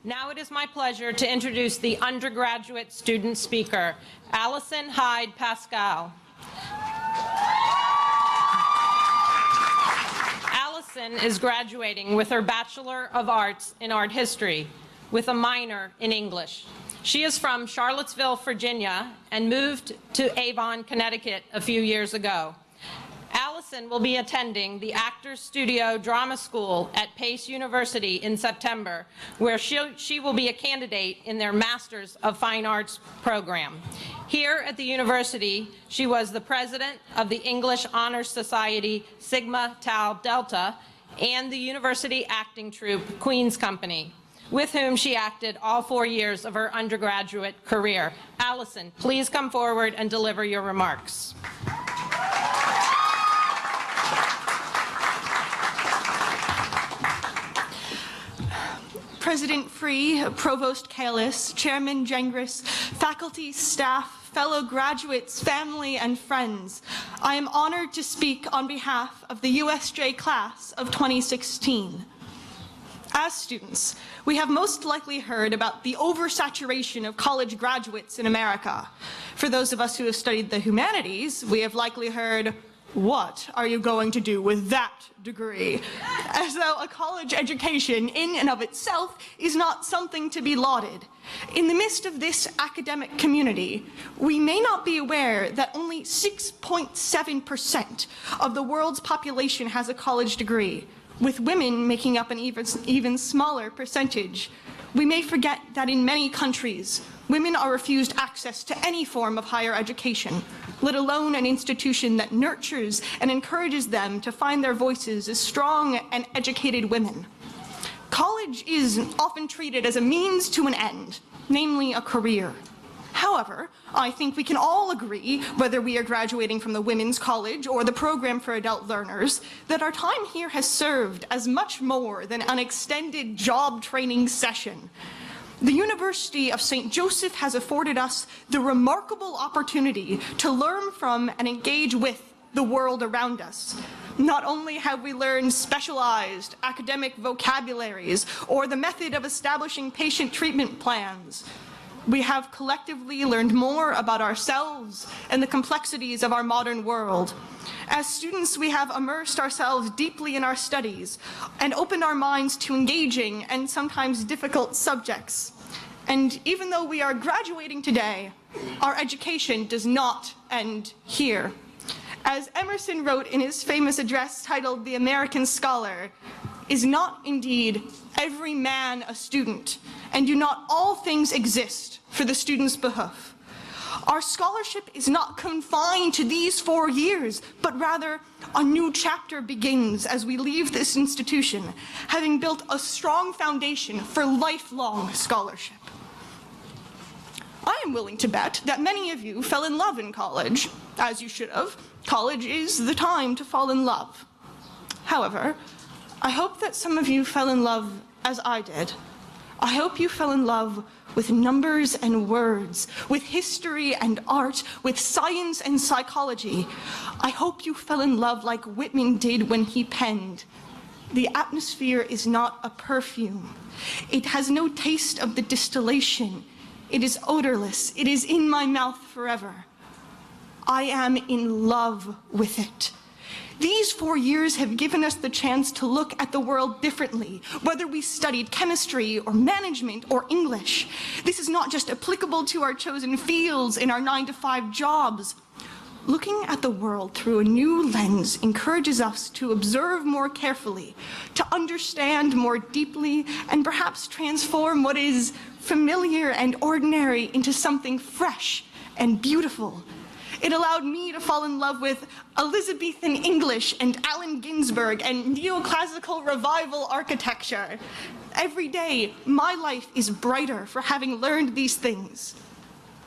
Now it is my pleasure to introduce the undergraduate student speaker, Alison Pascale. Alison is graduating with her Bachelor of Arts in Art History with a minor in English. She is from Charlottesville, Virginia, and moved to Avon, Connecticut a few years ago. Alison will be attending the Actors Studio Drama School at Pace University in September, where she will be a candidate in their Masters of Fine Arts program. Here at the university, she was the president of the English Honor Society Sigma Tau Delta and the university acting troupe Queen's Company, with whom she acted all 4 years of her undergraduate career. Alison, please come forward and deliver your remarks. President Free, Provost Kalis, Chairman Gengris, faculty, staff, fellow graduates, family, and friends, I am honored to speak on behalf of the USJ class of 2016. As students, we have most likely heard about the oversaturation of college graduates in America. For those of us who have studied the humanities, we have likely heard, "What are you going to do with that degree?" As though a college education in and of itself is not something to be lauded. In the midst of this academic community, we may not be aware that only 6.7% of the world's population has a college degree, with women making up an even smaller percentage. We may forget that in many countries, women are refused access to any form of higher education, let alone an institution that nurtures and encourages them to find their voices as strong and educated women. College is often treated as a means to an end, namely a career. However, I think we can all agree, whether we are graduating from the Women's College or the Program for Adult Learners, that our time here has served as much more than an extended job training session. The University of St. Joseph has afforded us the remarkable opportunity to learn from and engage with the world around us. Not only have we learned specialized academic vocabularies or the method of establishing patient treatment plans, we have collectively learned more about ourselves and the complexities of our modern world. As students, we have immersed ourselves deeply in our studies and opened our minds to engaging and sometimes difficult subjects. And even though we are graduating today, our education does not end here. As Emerson wrote in his famous address titled "The American Scholar," "Is not indeed every man a student, and do not all things exist for the student's behoof?" Our scholarship is not confined to these 4 years, but rather a new chapter begins as we leave this institution, having built a strong foundation for lifelong scholarship. I am willing to bet that many of you fell in love in college, as you should have. College is the time to fall in love. However, I hope that some of you fell in love as I did. I hope you fell in love with numbers and words, with history and art, with science and psychology. I hope you fell in love like Whitman did when he penned, "The atmosphere is not a perfume. It has no taste of the distillation. It is odorless. It is in my mouth forever. I am in love with it." These 4 years have given us the chance to look at the world differently, whether we studied chemistry or management or English. This is not just applicable to our chosen fields in our 9-to-5 jobs. Looking at the world through a new lens encourages us to observe more carefully, to understand more deeply, and perhaps transform what is familiar and ordinary into something fresh and beautiful. It allowed me to fall in love with Elizabethan English and Allen Ginsberg and neoclassical revival architecture. Every day, my life is brighter for having learned these things.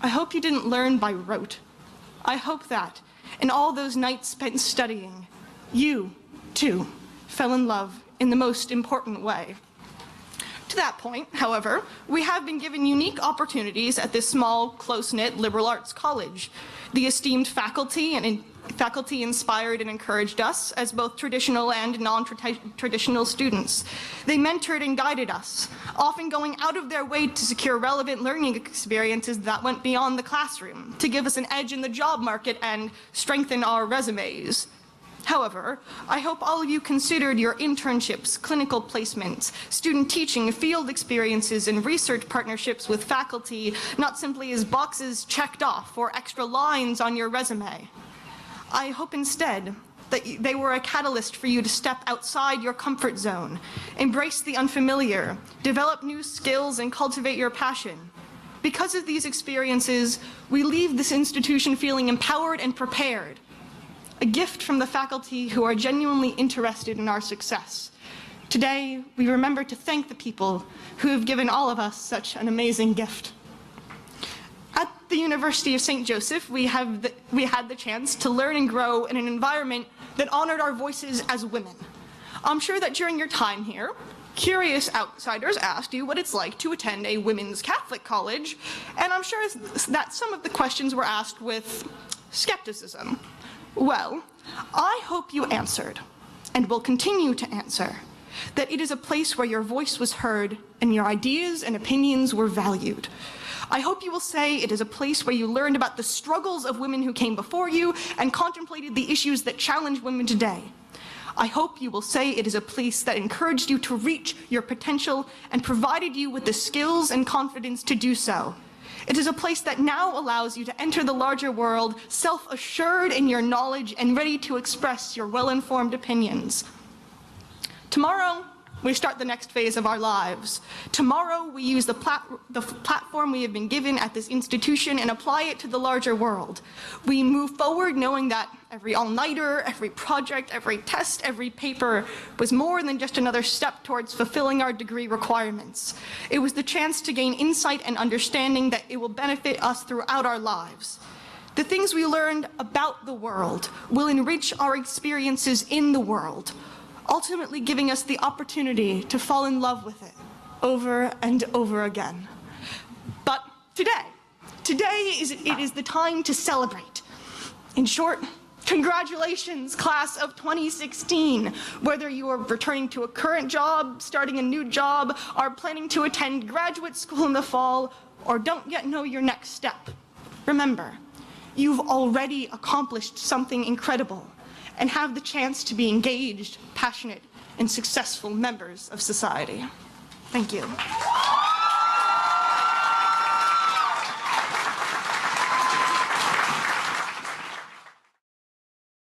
I hope you didn't learn by rote. I hope that, in all those nights spent studying, you, too, fell in love in the most important way. To that point, however, we have been given unique opportunities at this small, close-knit liberal arts college. The esteemed faculty and Faculty inspired and encouraged us as both traditional and non-traditional students. They mentored and guided us, often going out of their way to secure relevant learning experiences that went beyond the classroom, to give us an edge in the job market and strengthen our resumes. However, I hope all of you considered your internships, clinical placements, student teaching, field experiences, and research partnerships with faculty not simply as boxes checked off or extra lines on your resume. I hope instead that they were a catalyst for you to step outside your comfort zone, embrace the unfamiliar, develop new skills, and cultivate your passion. Because of these experiences, we leave this institution feeling empowered and prepared. A gift from the faculty who are genuinely interested in our success. Today, we remember to thank the people who have given all of us such an amazing gift. At the University of St. Joseph, we had the chance to learn and grow in an environment that honored our voices as women. I'm sure that during your time here, curious outsiders asked you what it's like to attend a women's Catholic college, and I'm sure that some of the questions were asked with skepticism. Well, I hope you answered, and will continue to answer, that it is a place where your voice was heard and your ideas and opinions were valued. I hope you will say it is a place where you learned about the struggles of women who came before you and contemplated the issues that challenge women today. I hope you will say it is a place that encouraged you to reach your potential and provided you with the skills and confidence to do so. It is a place that now allows you to enter the larger world self-assured in your knowledge and ready to express your well-informed opinions. Tomorrow, we start the next phase of our lives. Tomorrow, we use the platform we have been given at this institution and apply it to the larger world. We move forward knowing that every all-nighter, every project, every test, every paper was more than just another step towards fulfilling our degree requirements. It was the chance to gain insight and understanding that it will benefit us throughout our lives. The things we learned about the world will enrich our experiences in the world, ultimately giving us the opportunity to fall in love with it over and over again. But today it is the time to celebrate. In short, congratulations, class of 2016. Whether you are returning to a current job, starting a new job, are planning to attend graduate school in the fall, or don't yet know your next step, remember, you've already accomplished something incredible and have the chance to be engaged, passionate, and successful members of society. Thank you.